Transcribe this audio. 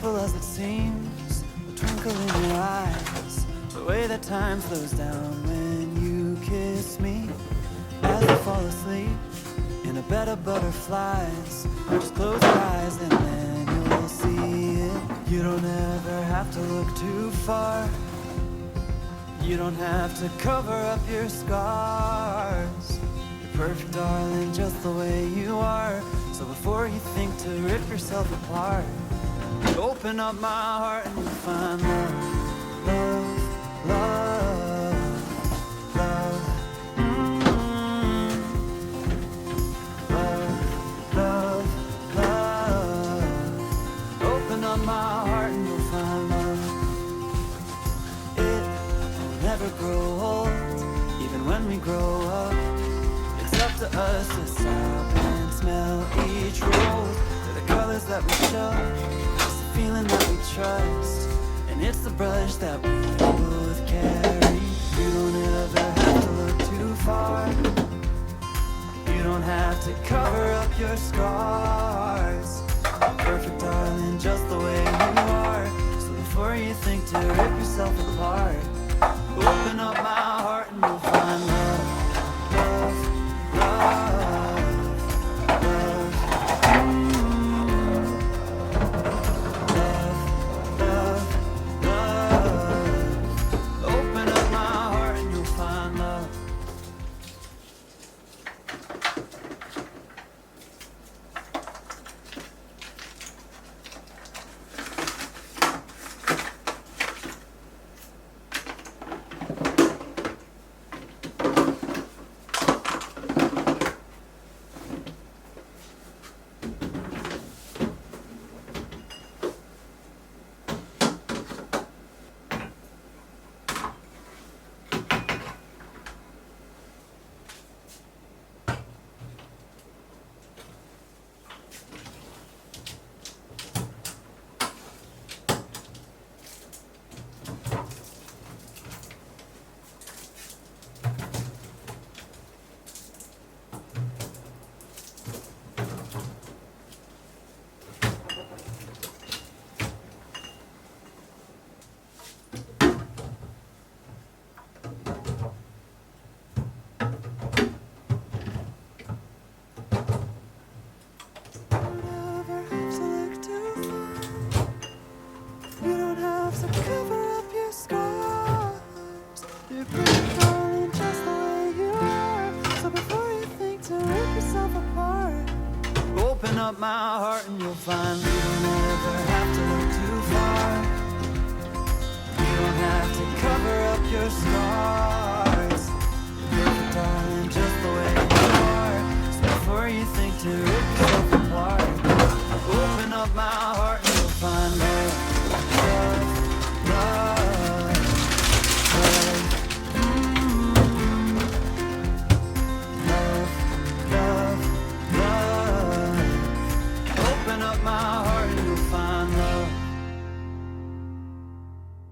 simple as it seems, the twinkle in your eyes, the way that time slows down when you kiss me. As you fall asleep in a bed of butterflies, just close your eyes and then you'll see it. You don't ever have to look too far. You don't have to cover up your scars. You're perfect, darling, just the way you are. So before you think to rip yourself apart, open up my heart and you'll find love, love, love, love. Love, love, love. Open up my heart and you'll find love. It will never grow old, even when we grow up. It's up to us to stop and smell each rose. They're the colors that we show, it's the feeling that we trust, and it's the brush that we both carry. You don't ever have to look too far. You don't have to cover up your scars. You're perfect, darling, just the way you are. So before you think to rip yourself apart, open up my heart and you'll find love, love, love, love. Love, love, love. Open up my heart and you'll find love. Open up my heart and you'll find you don't ever have to look too far. You don't have to cover up your scars. You're perfect, darling, just the way you are. So before you think to rip yourself apart, open up my